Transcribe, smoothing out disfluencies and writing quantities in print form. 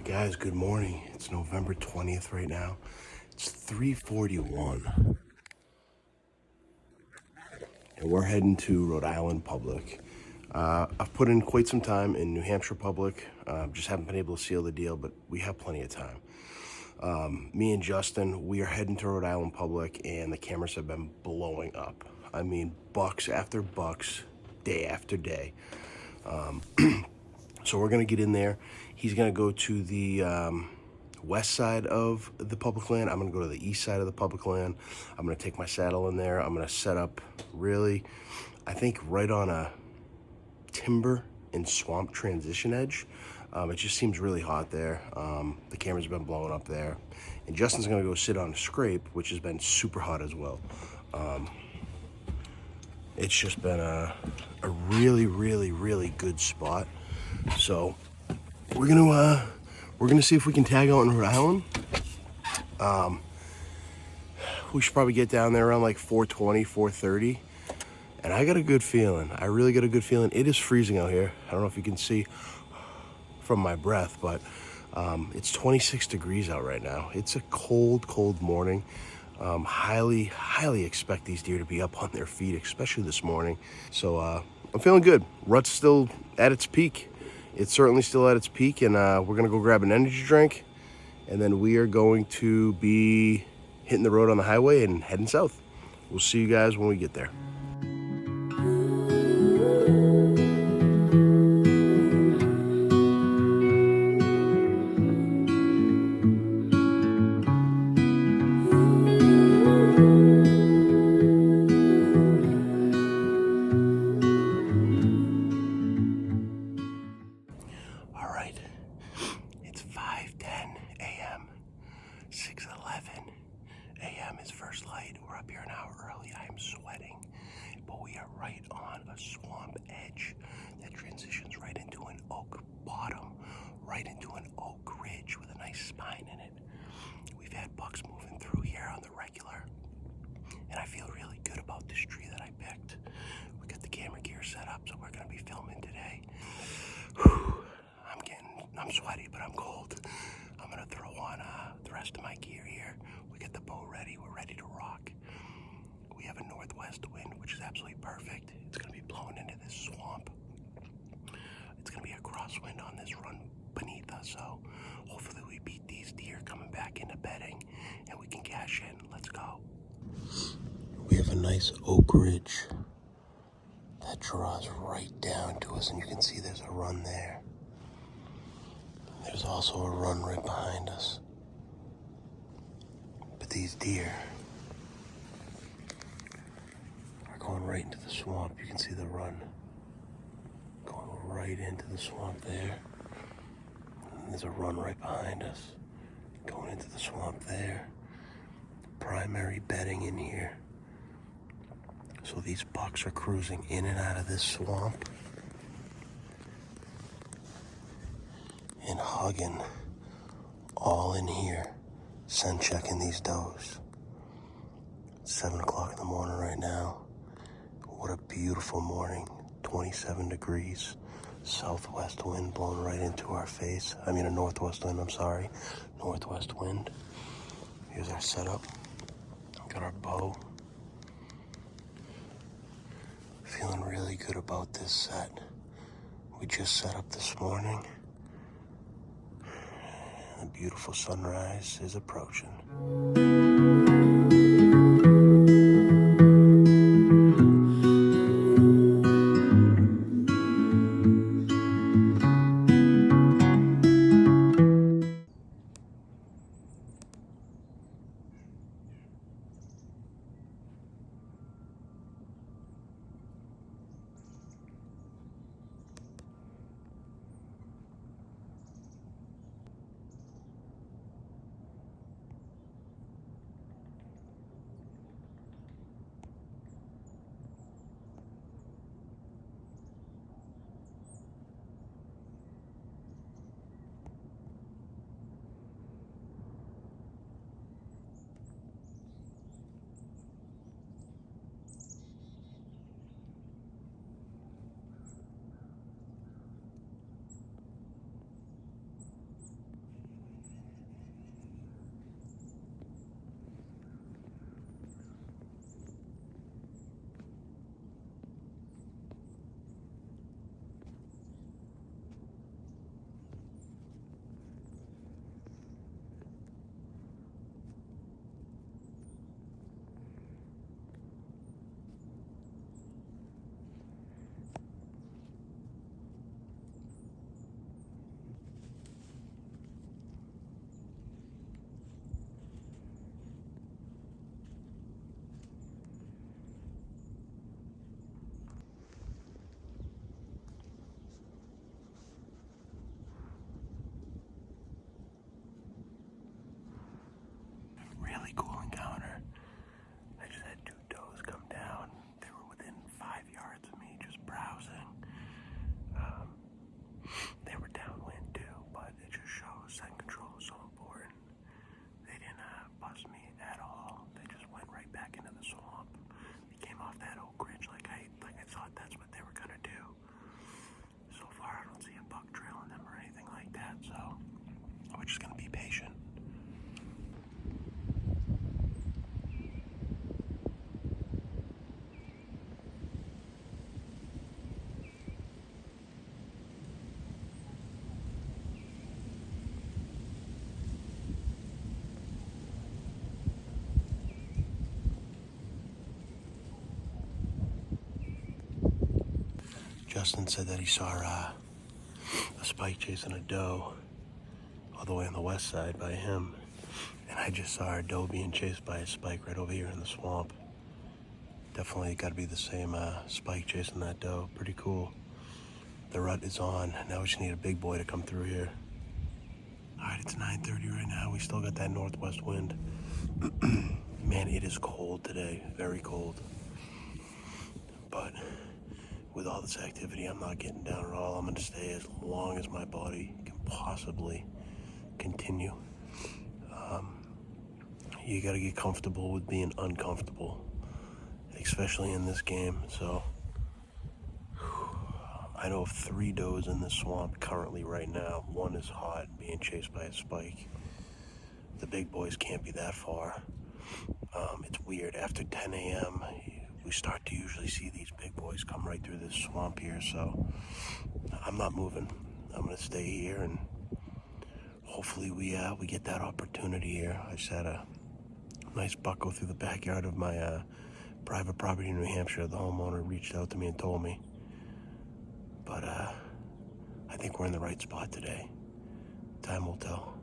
Guys, good morning. It's November 20th right now. It's 3:41. And we're heading to Rhode Island Public. I've put in quite some time in New Hampshire Public. Just haven't been able to seal the deal, but we have plenty of time. Me and Justin, we are heading to Rhode Island Public, and the cameras have been blowing up. I mean, bucks after bucks, day after day. So we're going to get in there. He's going to go to the west side of the public land. I'm going to go to the east side of the public land. I'm going to take my saddle in there. I'm going to set up really, I think, right on a timber and swamp transition edge. It just seems really hot there. The cameras have been blowing up there. And Justin's going to go sit on a scrape, which has been super hot as well. It's just been a really, really, really good spot. So we're gonna see if we can tag out in Rhode Island. We should probably get down there around like 4:20, 4:30. And I got a good feeling. I really got a good feeling. It is freezing out here. I don't know if you can see from my breath, but it's 26 degrees out right now. It's a cold, cold morning. Highly expect these deer to be up on their feet, especially this morning. So I'm feeling good. Rut's still at its peak. It's certainly still at its peak, and we're gonna go grab an energy drink, and then we are going to be hitting the road on the highway and heading south. We'll see you guys when we get there. All right, it's 5:10 a.m. 6:11 a.m. is first light. We're up here an hour early. I am sweating, but we are right on a swamp edge that transitions right into an oak bottom, right into an oak ridge with a nice spine in it. We've had bucks moving through here on the regular, and I feel really good about this tree that I picked. We got the camera gear set up, so we're gonna be filming today. Whew. I'm sweaty, but I'm cold. I'm gonna throw on the rest of my gear here. We got the bow ready. We're ready to rock. We have a northwest wind, which is absolutely perfect. It's gonna be blowing into this swamp. It's gonna be a crosswind on this run beneath us, so hopefully we beat these deer coming back into bedding and we can cash in. Let's go. We have a nice oak ridge that draws right down to us, and you can see there's a run there. There's also a run right behind us. But these deer are going right into the swamp. You can see the run going right into the swamp there. And there's a run right behind us going into the swamp there. Primary bedding in here. So these bucks are cruising in and out of this swamp and hugging all in here, scent checking these does. It's 7 o'clock in the morning right now. What a beautiful morning. 27 degrees, southwest wind blowing right into our face. I mean a northwest wind, I'm sorry. Northwest wind. Here's our setup. Got our bow. Feeling really good about this set. We just set up this morning. The beautiful sunrise is approaching. Justin said that he saw a spike chasing a doe all the way on the west side by him. And I just saw a doe being chased by a spike right over here in the swamp. Definitely got to be the same spike chasing that doe. Pretty cool. The rut is on. Now we just need a big boy to come through here. Alright, it's 9:30 right now. We still got that northwest wind. Man, it is cold today. Very cold. But with all this activity, I'm not getting down at all. I'm going to stay as long as my body can possibly continue. You got to get comfortable with being uncomfortable, especially in this game. So I know of 3 does in this swamp currently right now. One is hot, being chased by a spike. The big boys can't be that far. It's weird. After 10 a.m., we start to usually see these big boys come right through this swamp here. So I'm not moving. I'm going to stay here, and hopefully we get that opportunity here. I just had a nice buck go through the backyard of my private property in New Hampshire. The homeowner reached out to me and told me. But I think we're in the right spot today. Time will tell.